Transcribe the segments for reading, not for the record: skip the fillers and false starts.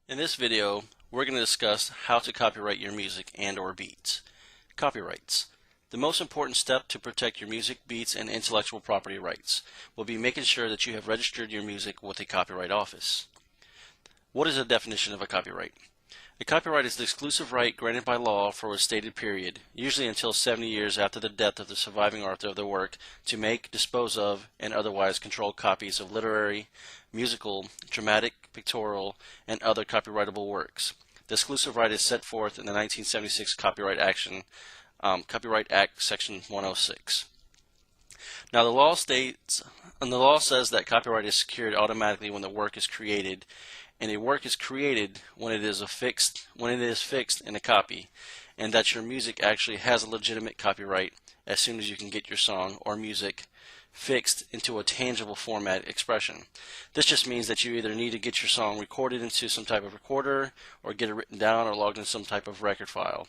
In this video, we're going to discuss how to copyright your music and/or beats. Copyrights. The most important step to protect your music, beats, and intellectual property rights will be making sure that you have registered your music with a copyright office. What is the definition of a copyright? A copyright is the exclusive right granted by law for a stated period, usually until 70 years after the death of the surviving author of the work, to make, dispose of, and otherwise control copies of literary, musical, dramatic, pictorial, and other copyrightable works. The exclusive right is set forth in the 1976 Copyright Act, Section 106. Now, the law says that copyright is secured automatically when the work is created, and a work is created when it is fixed in a copy, and that your music actually has a legitimate copyright as soon as you can get your song or music fixed into a tangible format expression. This just means that you either need to get your song recorded into some type of recorder, or get it written down or logged in some type of record file.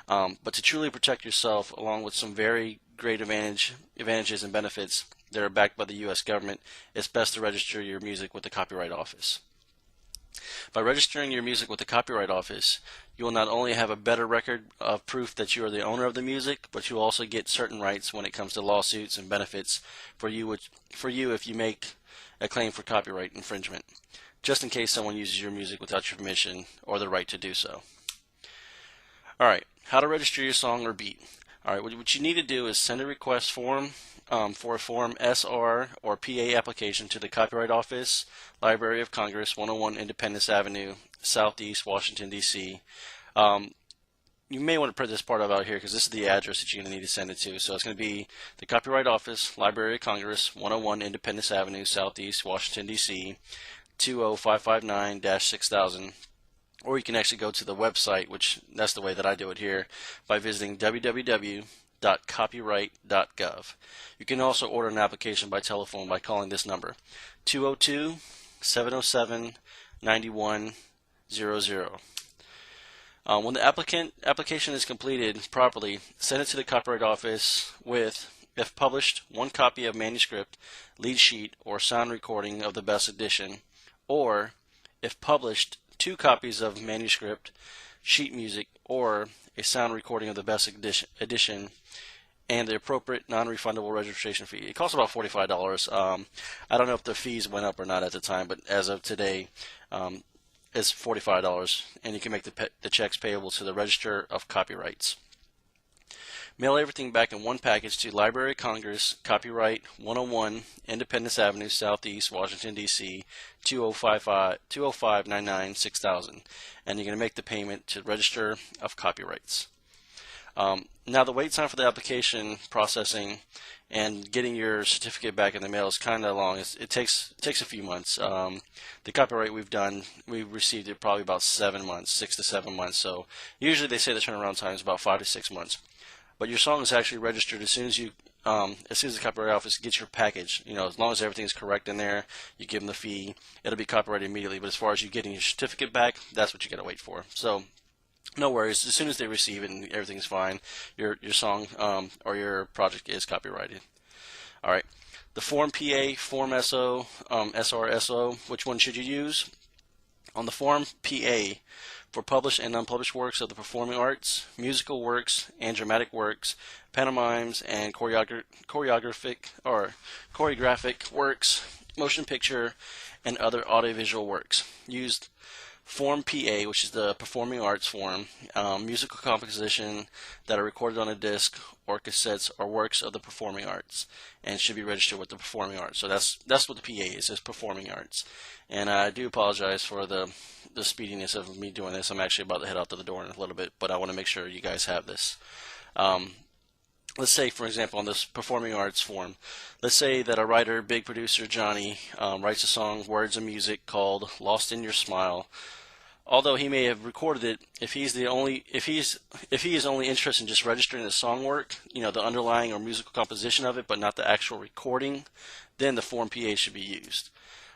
But to truly protect yourself, along with some very great advantages and benefits that are backed by the U.S. government, it's best to register your music with the Copyright Office. By registering your music with the Copyright Office, you will not only have a better record of proof that you are the owner of the music, but you will also get certain rights when it comes to lawsuits and benefits for you if you make a claim for copyright infringement, just in case someone uses your music without your permission or the right to do so. Alright, how to register your song or beat. Alright, what you need to do is send a request form for a Form SR or PA application to the Copyright Office, Library of Congress, 101 Independence Avenue, Southeast, Washington, D.C. You may want to print this part out here because this is the address that you're going to need to send it to. So it's going to be the Copyright Office, Library of Congress, 101 Independence Avenue, Southeast, Washington, D.C., 20559-6000. Or you can actually go to the website, which that's the way that I do it here, by visiting www.copyright.gov. You can also order an application by telephone by calling this number, 202-707-9100. When the application is completed properly, send it to the Copyright Office with, if published, one copy of manuscript, lead sheet, or sound recording of the best edition, or, if published, 2 copies of manuscript, sheet music, or a sound recording of the best edition, and the appropriate non-refundable registration fee. It costs about $45. I don't know if the fees went up or not at the time, but as of today, it's $45, and you can make the checks payable to the Register of Copyrights. Mail everything back in one package to Library of Congress, Copyright, 101 Independence Avenue, Southeast, Washington, D.C., 20599-6000, and you're going to make the payment to Register of Copyrights. Now, the wait time for the application processing and getting your certificate back in the mail is kind of long. It takes a few months. The copyright we received it probably about 7 months, 6 to 7 months. So usually they say the turnaround time is about 5 to 6 months. But your song is actually registered as soon as the Copyright Office gets your package. You know, as long as everything's correct in there, you give them the fee, it'll be copyrighted immediately. But as far as you getting your certificate back, that's what you got to wait for. So no worries. As soon as they receive it and everything's fine, your song or your project is copyrighted. All right. The Form PA, Form SO, SRSO, which one should you use? On the Form PA, for published and unpublished works of the performing arts, musical works and dramatic works, pantomimes and choreographic works, motion picture, and other audiovisual works. Used Form PA, which is the performing arts form, musical composition that are recorded on a disc or cassettes or works of the performing arts, and should be registered with the performing arts. So that's what the PA is performing arts. And I do apologize for the speediness of me doing this. I'm actually about to head out to the door in a little bit, but I want to make sure you guys have this. Let's say, for example, on this performing arts form, let's say that a writer, big producer Johnny, writes a song, words and music called "Lost in Your Smile." Although he may have recorded it, if he is only interested in just registering the song work, you know, the underlying or musical composition of it, but not the actual recording, then the Form PA should be used.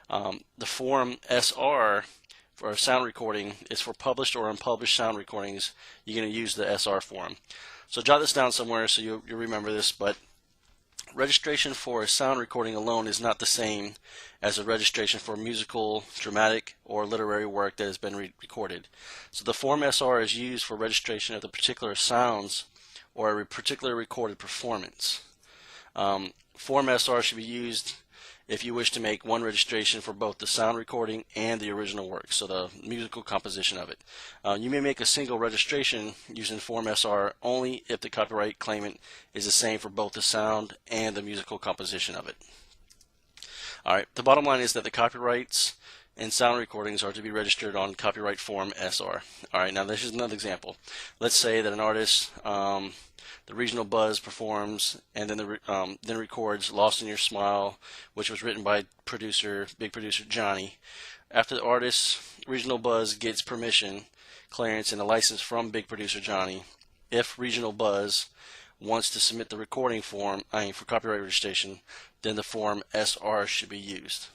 The Form SR for a sound recording is for published or unpublished sound recordings. You're going to use the SR form. So jot this down somewhere so you'll remember this. But Registration for a sound recording alone is not the same as a registration for musical, dramatic, or literary work that has been recorded. So the Form SR is used for registration of the particular sounds or a particular recorded performance. Form SR should be used if you wish to make one registration for both the sound recording and the original work, so the musical composition of it. You may make a single registration using Form SR only if the copyright claimant is the same for both the sound and the musical composition of it. Alright, the bottom line is that the copyrights and sound recordings are to be registered on Copyright Form SR. Alright, now this is another example. Let's say that an artist, the Regional Buzz, performs and then records Lost in Your Smile, which was written by big producer Johnny. After the artist, Regional Buzz, gets permission, clearance, and a license from big producer Johnny, if Regional Buzz wants to submit the recording form for copyright registration, then the Form SR should be used.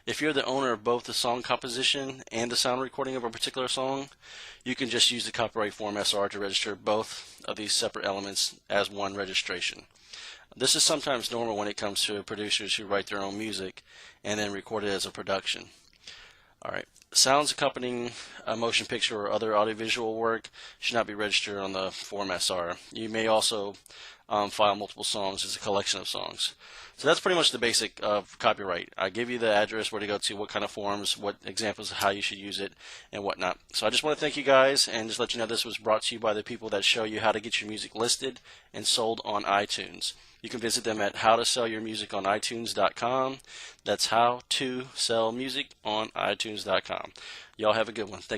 If you're the owner of both the song composition and the sound recording of a particular song, you can just use the Copyright Form SR to register both of these separate elements as one registration. This is sometimes normal when it comes to producers who write their own music and then record it as a production. Alright, sounds accompanying a motion picture or other audiovisual work should not be registered on the Form SR. You may also file multiple songs as a collection of songs. So that's pretty much the basic of copyright. I give you the address where to go to, what kind of forms, what examples of how you should use it, and whatnot. So I just want to thank you guys and just let you know this was brought to you by the people that show you how to get your music listed and sold on iTunes. You can visit them at howtosellyourmusiconitunes.com. That's howtosellmusiconitunes.com. Y'all have a good one. Thank you.